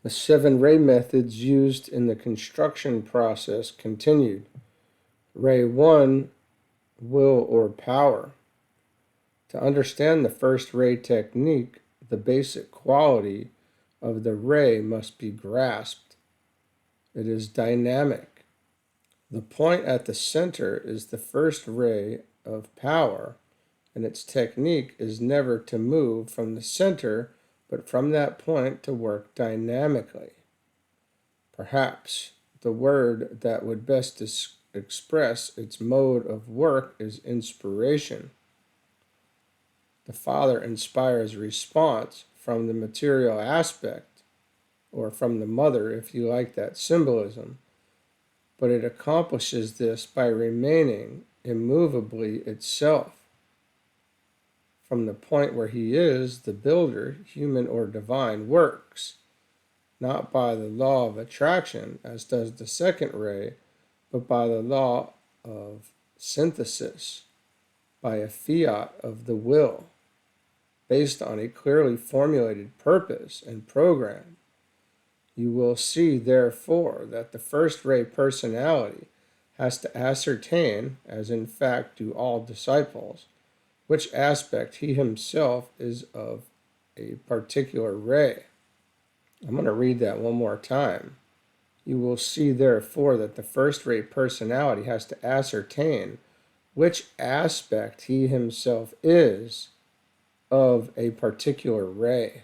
The 7 ray methods used in the construction process continued. Ray 1, will or power. To understand the first ray technique, the basic quality of the ray must be grasped. It is dynamic. The point at the center is the first ray of power, and its technique is never to move from the center, but from that point to work dynamically. Perhaps the word that would best express its mode of work is inspiration. The Father inspires response from the material aspect, or from the Mother if you like that symbolism, but it accomplishes this by remaining immovably itself. From the point where he is, the builder, human or divine, works, not by the law of attraction, as does the second ray, but by the law of synthesis, by a fiat of the will, based on a clearly formulated purpose and program. You will see, therefore, that the first ray personality has to ascertain, as in fact do all disciples, which aspect he himself is of a particular ray. I'm going to read that one more time. You will see, therefore, that the first ray personality has to ascertain which aspect he himself is of a particular ray.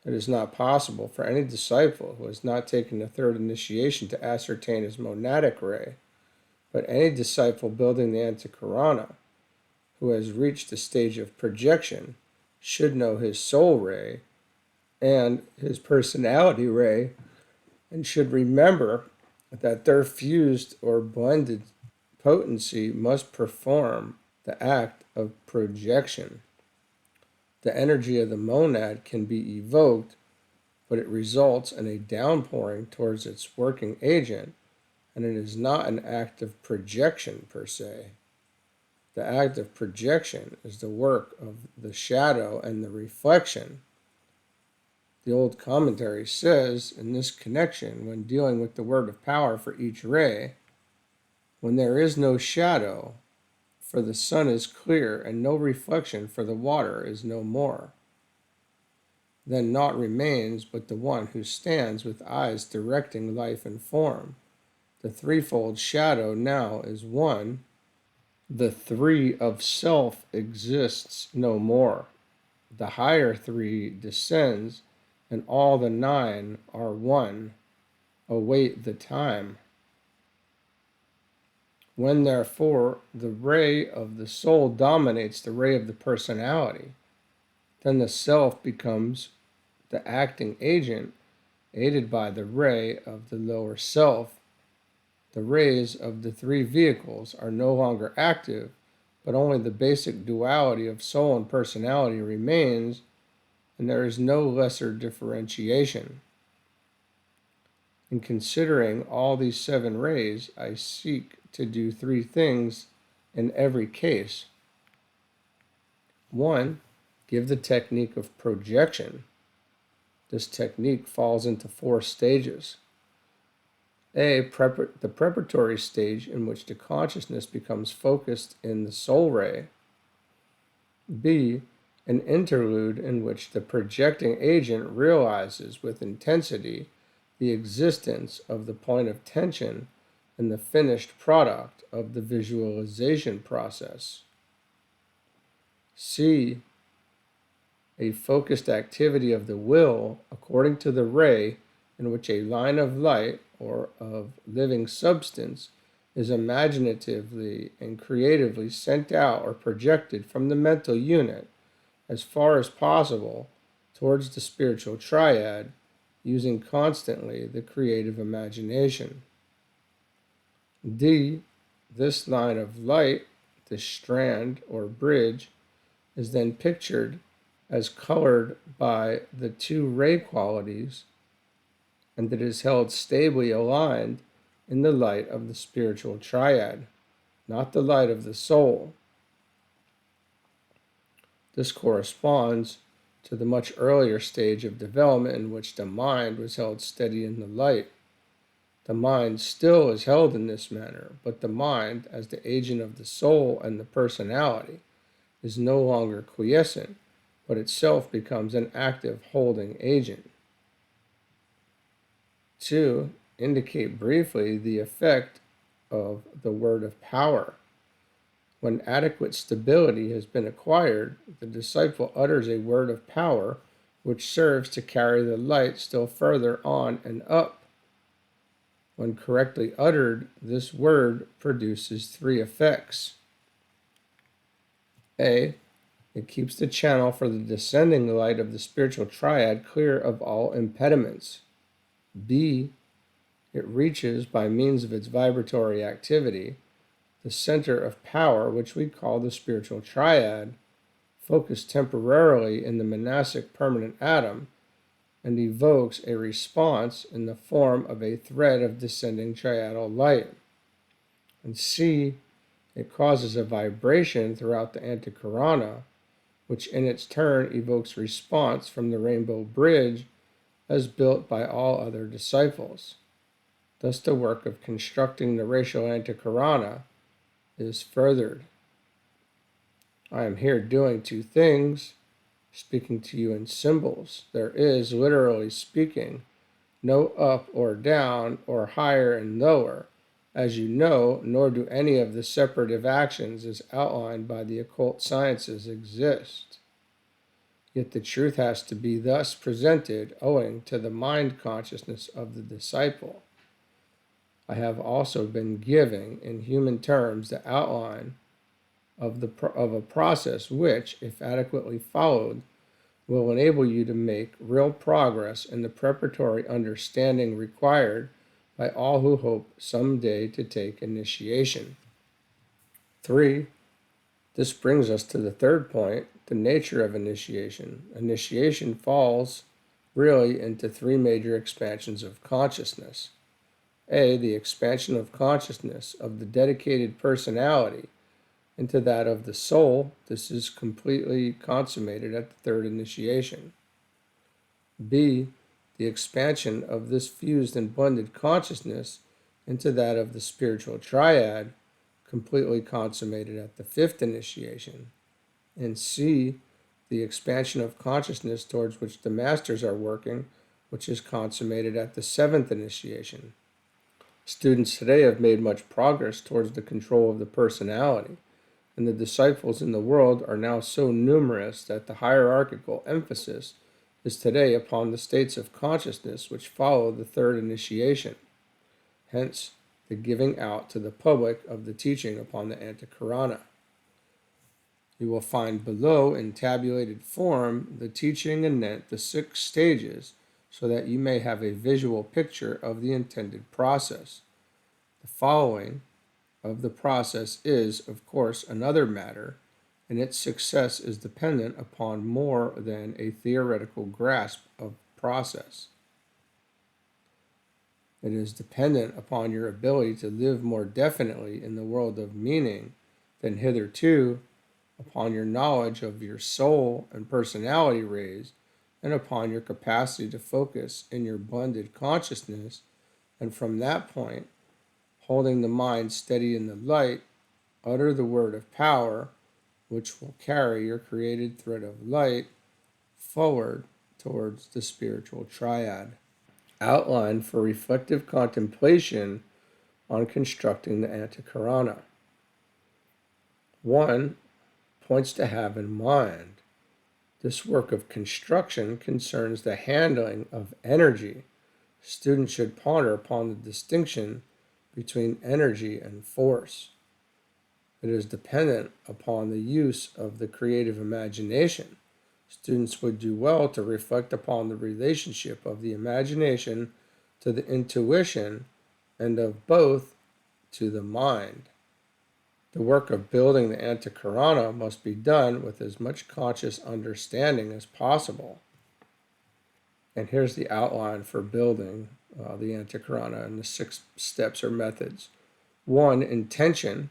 It is not possible for any disciple who has not taken the third initiation to ascertain his monadic ray, but any disciple building the Antakarana who has reached the stage of projection should know his soul ray and his personality ray, and should remember that their fused or blended potency must perform the act of projection. The energy of the monad can be evoked, but it results in a downpouring towards its working agent, and it is not an act of projection per se. The act of projection is the work of the shadow and the reflection. The old commentary says, in this connection, when dealing with the word of power for each ray, when there is no shadow, for the sun is clear, and no reflection, for the water is no more, then naught remains but the one who stands with eyes directing life and form. The threefold shadow now is one. The three of self exists no more. The higher three descends, and all the 9 are one. Await the time. When, therefore, the ray of the soul dominates the ray of the personality, then the self becomes the acting agent, aided by the ray of the lower self. The rays of the 3 vehicles are no longer active, but only the basic duality of soul and personality remains, and there is no lesser differentiation. In considering all these 7 rays, I seek to do 3 things in every case. 1. Give the technique of projection. This technique falls into 4 stages. A. The preparatory stage, in which the consciousness becomes focused in the soul ray. B. An interlude in which the projecting agent realizes with intensity the existence of the point of tension in the finished product of the visualization process. C. A focused activity of the will according to the ray, in which a line of light or of living substance is imaginatively and creatively sent out or projected from the mental unit as far as possible towards the spiritual triad, using constantly the creative imagination. D. This line of light, this strand or bridge, is then pictured as colored by the 2 ray qualities, and it is held stably aligned in the light of the spiritual triad, not the light of the soul. This corresponds to the much earlier stage of development in which the mind was held steady in the light. The mind still is held in this manner, but the mind, as the agent of the soul and the personality, is no longer quiescent, but itself becomes an active holding agent. 2. Indicate briefly the effect of the word of power. When adequate stability has been acquired, the disciple utters a word of power which serves to carry the light still further on and up. When correctly uttered, this word produces 3 effects. A. It keeps the channel for the descending light of the spiritual triad clear of all impediments. B. It reaches, by means of its vibratory activity, the center of power, which we call the spiritual triad, focused temporarily in the monastic permanent atom, and evokes a response in the form of a thread of descending triadal light. And C. It causes a vibration throughout the Antakarana, which in its turn evokes response from the rainbow bridge as built by all other disciples. Thus the work of constructing the racial Antakarana is furthered. I am here doing 2 things, speaking to you in symbols. There is, literally speaking, no up or down or higher and lower, as you know, nor do any of the separative actions as outlined by the occult sciences exist. Yet the truth has to be thus presented owing to the mind consciousness of the disciple. I have also been giving, in human terms, the outline of a process which, if adequately followed, will enable you to make real progress in the preparatory understanding required by all who hope someday to take initiation. 3. This brings us to the 3rd point, the nature of initiation. Initiation falls really into 3 major expansions of consciousness. A. The expansion of consciousness of the dedicated personality into that of the soul. This is completely consummated at the 3rd initiation. B. The expansion of this fused and blended consciousness into that of the spiritual triad, completely consummated at the 5th initiation. And C. The expansion of consciousness towards which the masters are working, which is consummated at the 7th initiation. Students today have made much progress towards the control of the personality, and the disciples in the world are now so numerous that the hierarchical emphasis is today upon the states of consciousness which follow the 3rd initiation. Hence, the giving out to the public of the teaching upon the Antakarana. You will find below in tabulated form the teaching anent the 6 stages, so that you may have a visual picture of the intended process. The following of the process is, of course, another matter, and its success is dependent upon more than a theoretical grasp of process. It is dependent upon your ability to live more definitely in the world of meaning than hitherto, upon your knowledge of your soul and personality rays, and upon your capacity to focus in your blended consciousness, and from that point, holding the mind steady in the light, utter the word of power, which will carry your created thread of light forward towards the spiritual triad. Outline for reflective contemplation on constructing the Antakarana. 1. Points to have in mind. This work of construction concerns the handling of energy. Students should ponder upon the distinction between energy and force. It is dependent upon the use of the creative imagination. Students would do well to reflect upon the relationship of the imagination to the intuition and of both to the mind. The work of building the Antakarana must be done with as much conscious understanding as possible. And here's the outline for building the Antakarana and the 6 steps or methods. 1. Intention.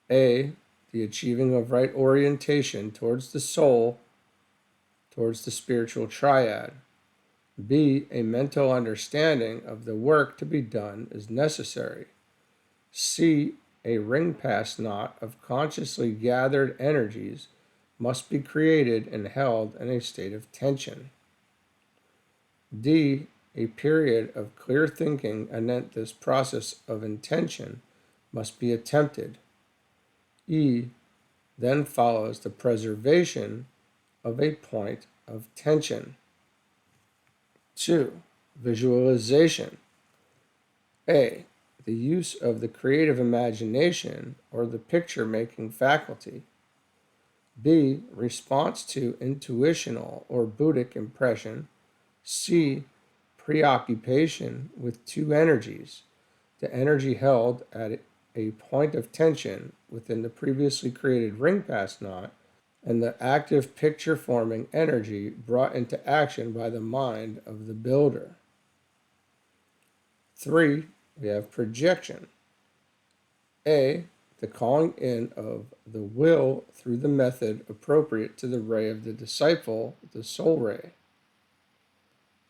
A. The achieving of right orientation towards the soul towards the spiritual triad. B, a mental understanding of the work to be done is necessary. C, a ring pass knot of consciously gathered energies must be created and held in a state of tension. D, a period of clear thinking anent this process of intention must be attempted. E, then follows the preservation of a point of tension. 2. Visualization. A, the use of the creative imagination or the picture-making faculty. B, response to intuitional or Buddhic impression. C, preoccupation with two energies, the energy held at a point of tension within the previously created ring pass knot, and the active picture-forming energy brought into action by the mind of the builder. 3, we have projection. A, the calling in of the will through the method appropriate to the ray of the disciple, the soul ray.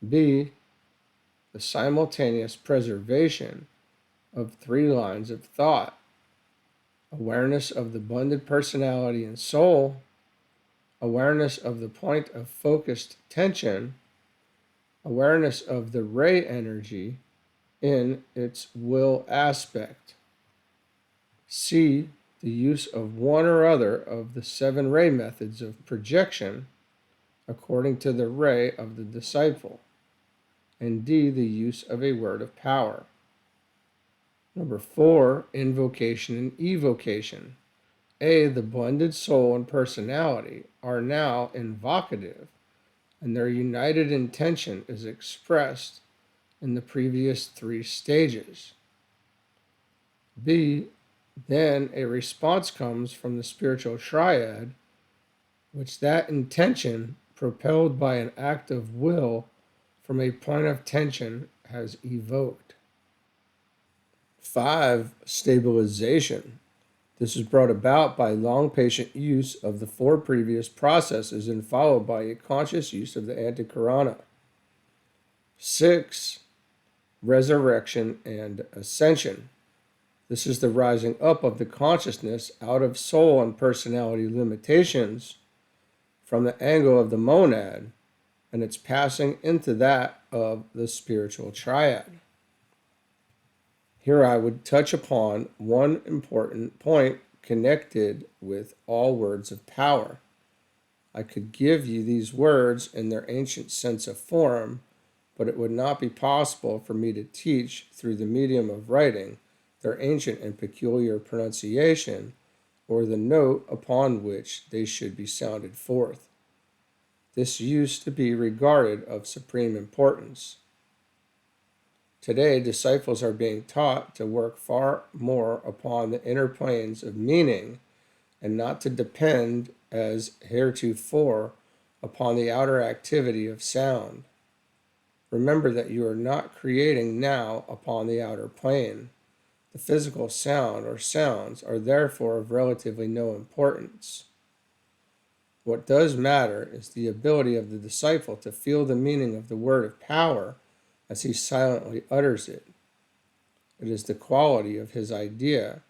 B, the simultaneous preservation of 3 lines of thought: awareness of the bonded personality and soul, awareness of the point of focused tension, awareness of the ray energy in its will aspect. C, the use of one or other of the 7 ray methods of projection according to the ray of the disciple. And D, the use of a word of power. Number 4, invocation and evocation. A, the blended soul and personality are now invocative, and their united intention is expressed in the previous 3 stages. B, then a response comes from the spiritual triad, which that intention, propelled by an act of will from a point of tension, has evoked. 5, stabilization. This is brought about by long patient use of the 4 previous processes and followed by a conscious use of the ANTAHKARANA. 6, resurrection and ascension. This is the rising up of the consciousness out of soul and personality limitations from the angle of the monad, and its passing into that of the spiritual triad. Here I would touch upon one important point connected with all words of power. I could give you these words in their ancient sense of form, but it would not be possible for me to teach through the medium of writing their ancient and peculiar pronunciation, or the note upon which they should be sounded forth. This used to be regarded of supreme importance. Today, disciples are being taught to work far more upon the inner planes of meaning and not to depend, as heretofore, upon the outer activity of sound. Remember that you are not creating now upon the outer plane. The physical sound or sounds are therefore of relatively no importance. What does matter is the ability of the disciple to feel the meaning of the word of power as he silently utters it. It is the quality of his idea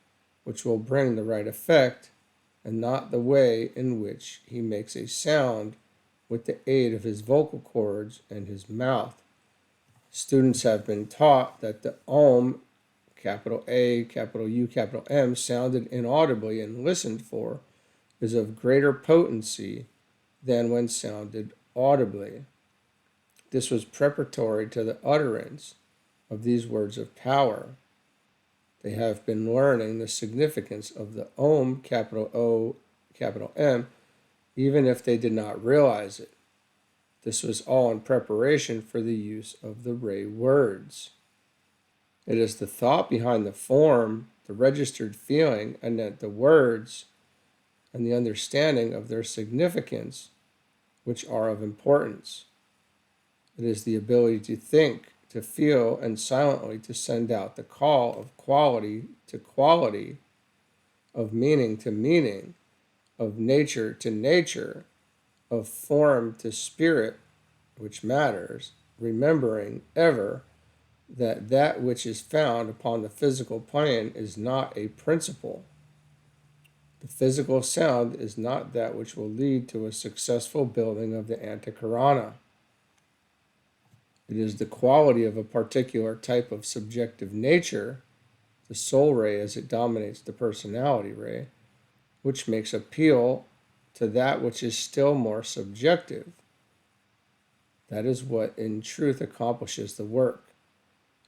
which will bring the right effect, and not the way in which he makes a sound with the aid of his vocal cords and his mouth. Students have been taught that the Om, capital A, capital U, capital M, sounded inaudibly and listened for, is of greater potency than when sounded audibly. This was preparatory to the utterance of these words of power. They have been learning the significance of the Om, capital O, capital M, even if they did not realize it. This was all in preparation for the use of the ray words. It is the thought behind the form, the registered feeling, and that the words and the understanding of their significance which are of importance. It is the ability to think, to feel, and silently to send out the call of quality to quality, of meaning to meaning, of nature to nature, of form to spirit, which matters, remembering ever that that which is found upon the physical plane is not a principle. The physical sound is not that which will lead to a successful building of the ANTAHKARANA. It is the quality of a particular type of subjective nature, the soul ray as it dominates the personality ray, which makes appeal to that which is still more subjective. That is what in truth accomplishes the work.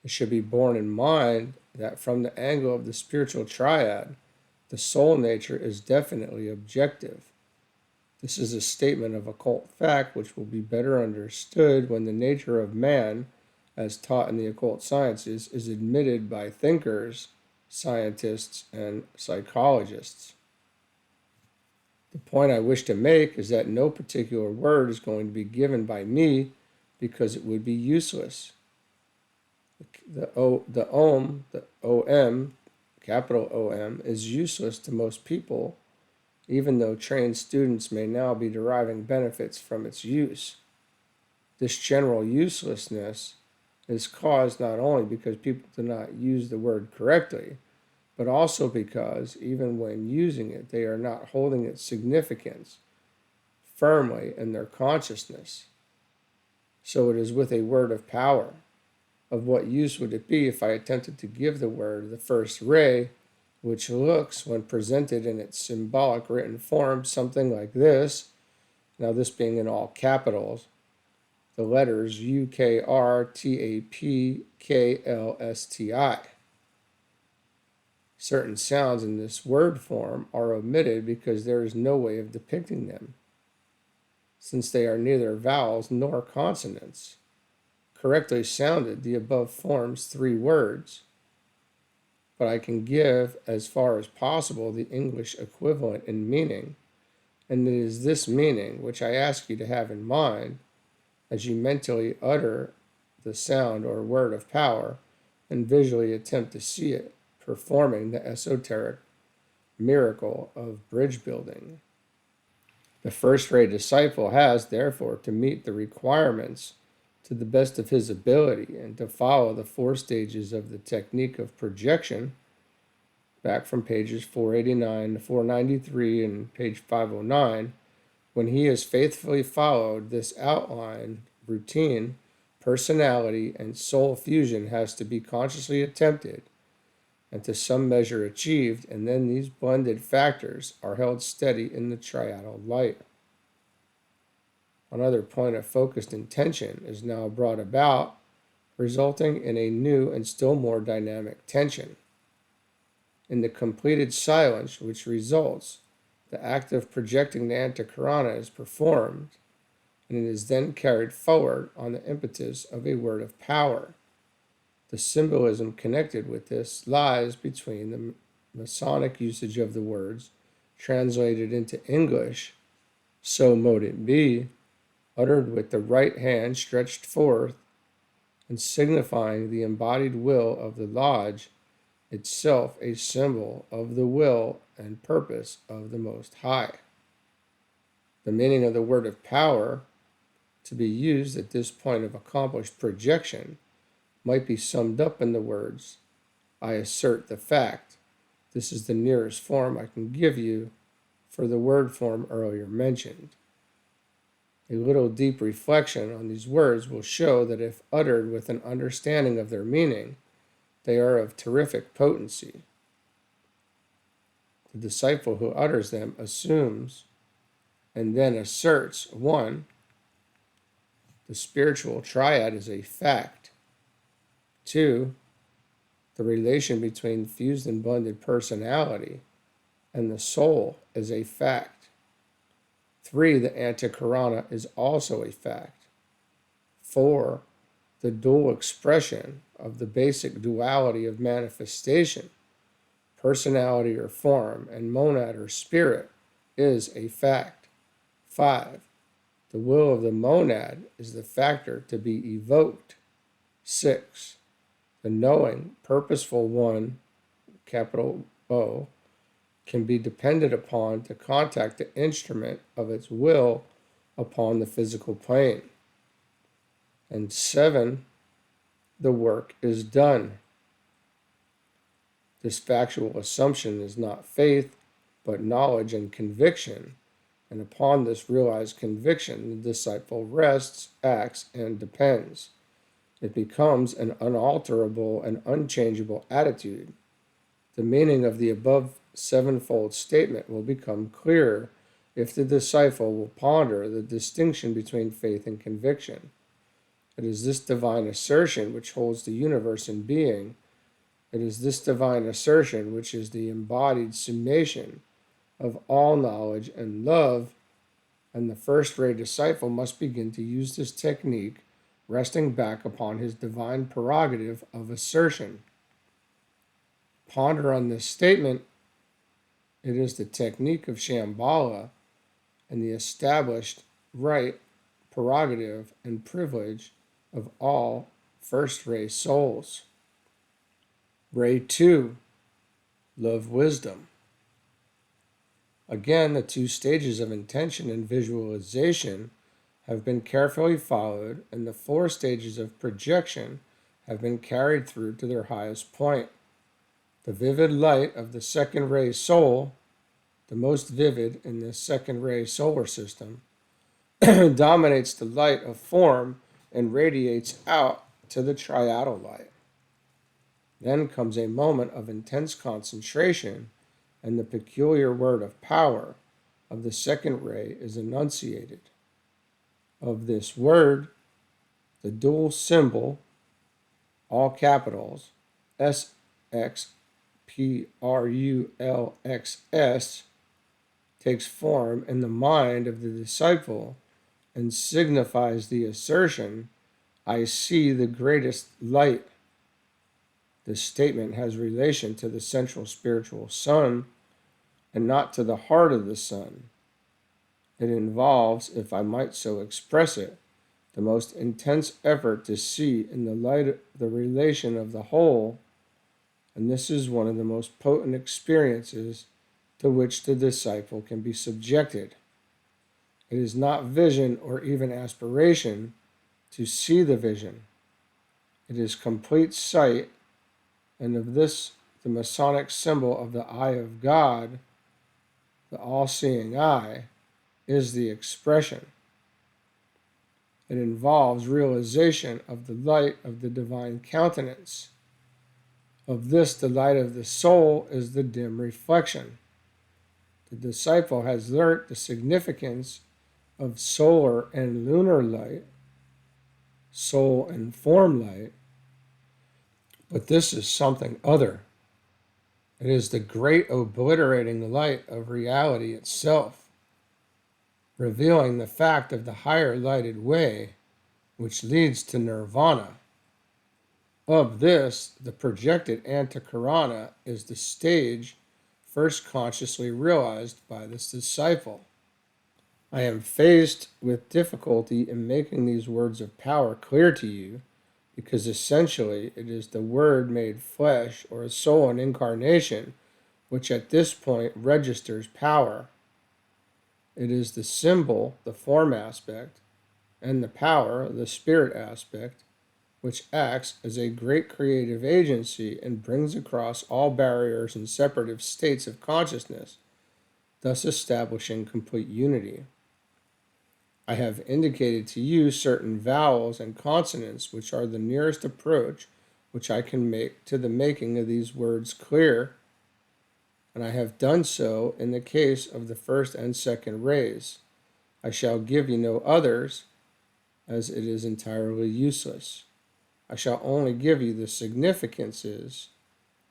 It should be borne in mind that from the angle of the spiritual triad, the soul nature is definitely objective. This is a statement of occult fact which will be better understood when the nature of man, as taught in the occult sciences, is admitted by thinkers, scientists, and psychologists. The point I wish to make is that no particular word is going to be given by me because it would be useless. The OM, capital OM, is useless to most people, even though trained students may now be deriving benefits from its use. This general uselessness is caused not only because people do not use the word correctly, but also because, even when using it, they are not holding its significance firmly in their consciousness. So it is with a word of power. Of what use would it be if I attempted to give the word the first ray, which looks, when presented in its symbolic written form, something like this, now this being in all capitals, the letters UKRTAPKLSTI. Certain sounds in this word form are omitted because there is no way of depicting them, since they are neither vowels nor consonants. Correctly sounded, the above forms 3 words, but I can give, as far as possible, the English equivalent in meaning, and it is this meaning which I ask you to have in mind as you mentally utter the sound or word of power and visually attempt to see it performing the esoteric miracle of bridge building. The first-rate disciple has, therefore, to meet the requirements to the best of his ability and to follow the 4 stages of the technique of projection, back from pages 489 to 493 and page 509. When he has faithfully followed this outline routine, personality and soul fusion has to be consciously attempted and to some measure achieved, and then these blended factors are held steady in the triadal light. Another point of focused intention is now brought about, resulting in a new and still more dynamic tension. In the completed silence which results, the act of projecting the ANTAHKARANA is performed, and it is then carried forward on the impetus of a word of power. The symbolism connected with this lies between the Masonic usage of the words, translated into English, so mote it be, uttered with the right hand stretched forth, and signifying the embodied will of the lodge, itself a symbol of the will and purpose of the Most High. The meaning of the word of power to be used at this point of accomplished projection might be summed up in the words, I assert the fact. This is the nearest form I can give you for the word form earlier mentioned. A little deep reflection on these words will show that if uttered with an understanding of their meaning, they are of terrific potency. The disciple who utters them assumes and then asserts, 1, the spiritual triad is a fact. 2, the relation between fused and blended personality and the soul is a fact. 3, the ANTAHKARANA is also a fact. 4, the dual expression of the basic duality of manifestation, personality or form, and monad or spirit, is a fact. 5, the will of the monad is the factor to be evoked. 6, the knowing, purposeful one, capital O, can be depended upon to contact the instrument of its will upon the physical plane. And 7, the work is done. This factual assumption is not faith, but knowledge and conviction, and upon this realized conviction, the disciple rests, acts, and depends. It becomes an unalterable and unchangeable attitude. The meaning of the above sevenfold statement will become clearer if the disciple will ponder the distinction between faith and conviction. It is this divine assertion which holds the universe in being. It is this divine assertion which is the embodied summation of all knowledge and love, and the first-ray disciple must begin to use this technique, resting back upon his divine prerogative of assertion. Ponder on this statement. It is the technique of Shambhala and the established right, prerogative, and privilege of all first-ray souls. Ray 2, Love Wisdom. Again, the 2 stages of intention and visualization have been carefully followed, and the 4 stages of projection have been carried through to their highest point. The vivid light of the second ray soul, the most vivid in this second ray solar system, dominates the light of form and radiates out to the triadal light. Then comes a moment of intense concentration, and the peculiar word of power of the second ray is enunciated. Of this word, the dual symbol, all capitals, SXPRULXS, takes form in the mind of the disciple and signifies the assertion, I see the greatest light. This statement has relation to the central spiritual sun and not to the heart of the sun. It involves, if I might so express it, the most intense effort to see in the light the relation of the whole, and this is one of the most potent experiences to which the disciple can be subjected. It is not vision or even aspiration to see the vision. It is complete sight, and of this the Masonic symbol of the eye of God, the all-seeing eye, is the expression. It involves realization of the light of the divine countenance. Of this, the light of the soul is the dim reflection. The disciple has learnt the significance of solar and lunar light, soul and form light, but this is something other. It is the great obliterating light of reality itself, revealing the fact of the higher lighted way, which leads to nirvana. Of this, the projected ANTAHKARANA is the stage first consciously realized by this disciple. I am faced with difficulty in making these words of power clear to you, because essentially it is the Word made flesh, or a soul in incarnation, which at this point registers power. It is the symbol, the form aspect, and the power, the spirit aspect, which acts as a great creative agency and brings across all barriers and separative states of consciousness, thus establishing complete unity. I have indicated to you certain vowels and consonants which are the nearest approach which I can make to the making of these words clear, and I have done so in the case of the first and second rays. I shall give you no others, as it is entirely useless. I shall only give you the significances,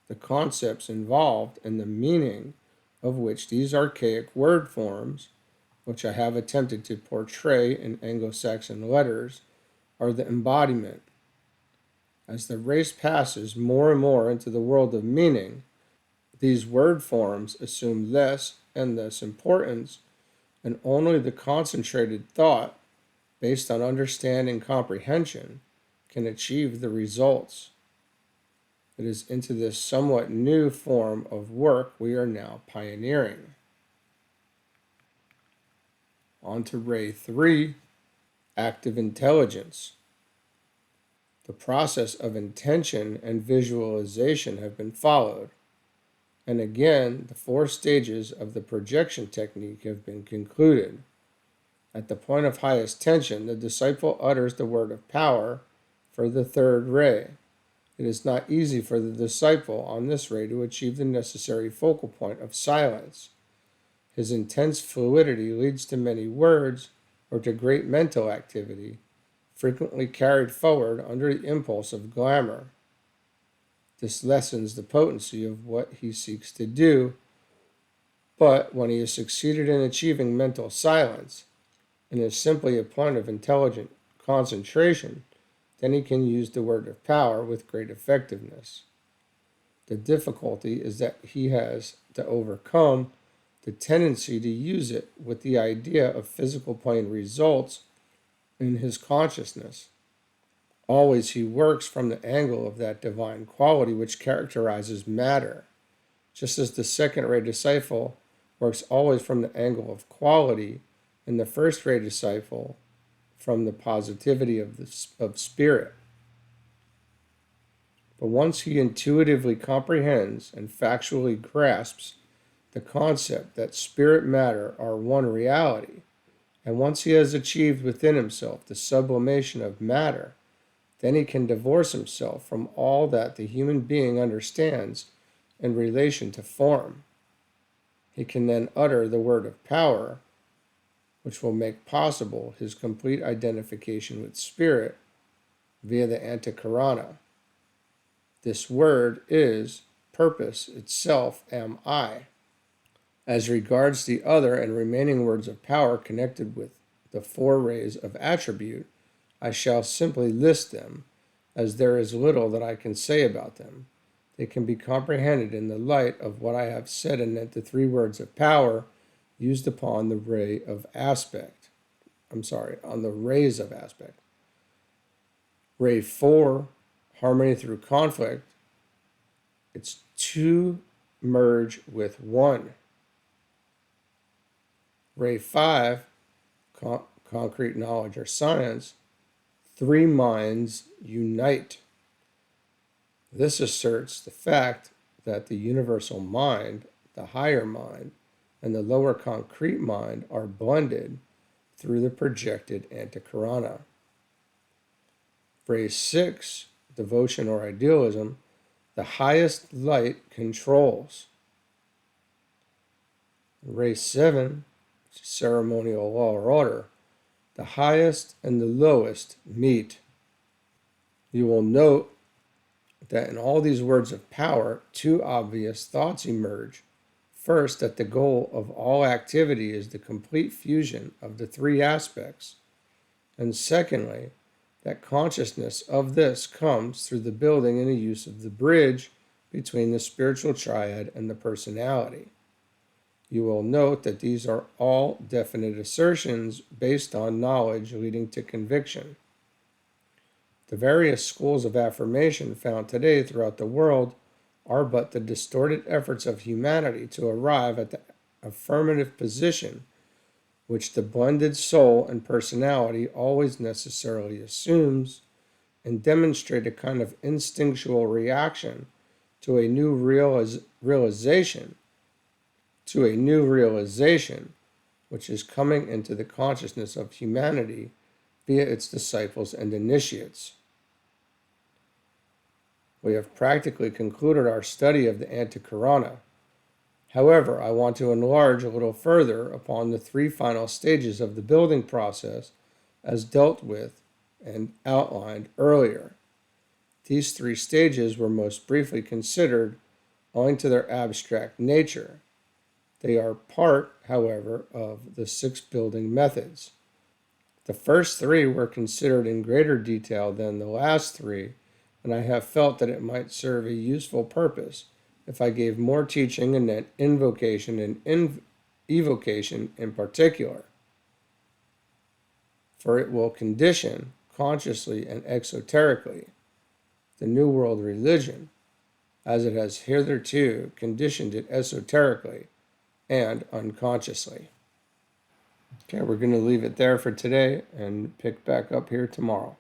the concepts involved, and the meaning of which these archaic word forms, which I have attempted to portray in Anglo-Saxon letters, are the embodiment. As the race passes more and more into the world of meaning, these word forms assume less and less importance, and only the concentrated thought, based on understanding comprehension, can achieve the results. It is into this somewhat new form of work we are now pioneering. On to Ray 3, active intelligence. The process of intention and visualization have been followed. And again, the 4 stages of the projection technique have been concluded. At the point of highest tension, the disciple utters the word of power for the 3rd ray. It is not easy for the disciple on this ray to achieve the necessary focal point of silence. His intense fluidity leads to many words or to great mental activity, frequently carried forward under the impulse of glamour. This lessens the potency of what he seeks to do, but when he has succeeded in achieving mental silence and is simply a point of intelligent concentration, then he can use the word of power with great effectiveness. The difficulty is that he has to overcome the tendency to use it with the idea of physical plane results in his consciousness. Always he works from the angle of that divine quality which characterizes matter, just as the 2nd ray disciple works always from the angle of quality, and the 1st ray disciple from the positivity of spirit. But once he intuitively comprehends and factually grasps the concept that spirit matter are one reality, and once he has achieved within himself the sublimation of matter, then he can divorce himself from all that the human being understands in relation to form. He can then utter the word of power, which will make possible his complete identification with spirit via the ANTAHKARANA. This word is purpose itself am I. As regards the other and remaining words of power connected with the 4 rays of attribute, I shall simply list them, as there is little that I can say about them. They can be comprehended in the light of what I have said anent the 3 words of power used upon the ray of aspect. On the rays of aspect. Ray 4, harmony through conflict. It's 2 merge with 1. Ray 5, concrete knowledge or science. 3 minds unite. This asserts the fact that the universal mind, the higher mind, and the lower concrete mind are blended through the projected ANTAHKARANA. Phrase 6, devotion or idealism, the highest light controls. Ray 7, ceremonial law or order, the highest and the lowest meet. You will note that in all these words of power, 2 obvious thoughts emerge. First, that the goal of all activity is the complete fusion of the 3 aspects. And secondly, that consciousness of this comes through the building and the use of the bridge between the spiritual triad and the personality. You will note that these are all definite assertions based on knowledge leading to conviction. The various schools of affirmation found today throughout the world are but the distorted efforts of humanity to arrive at the affirmative position which the blended soul and personality always necessarily assumes, and demonstrate a kind of instinctual reaction to a new realization, which is coming into the consciousness of humanity via its disciples and initiates. We have practically concluded our study of the ANTAHKARANA. However, I want to enlarge a little further upon the 3 final stages of the building process as dealt with and outlined earlier. These 3 stages were most briefly considered owing to their abstract nature. They are part, however, of the 6 building methods. The first 3 were considered in greater detail than the last 3, and I have felt that it might serve a useful purpose if I gave more teaching in invocation and evocation in particular. For it will condition, consciously and exoterically, the New World religion, as it has hitherto conditioned it esoterically and unconsciously. Okay, we're going to leave it there for today and pick back up here tomorrow.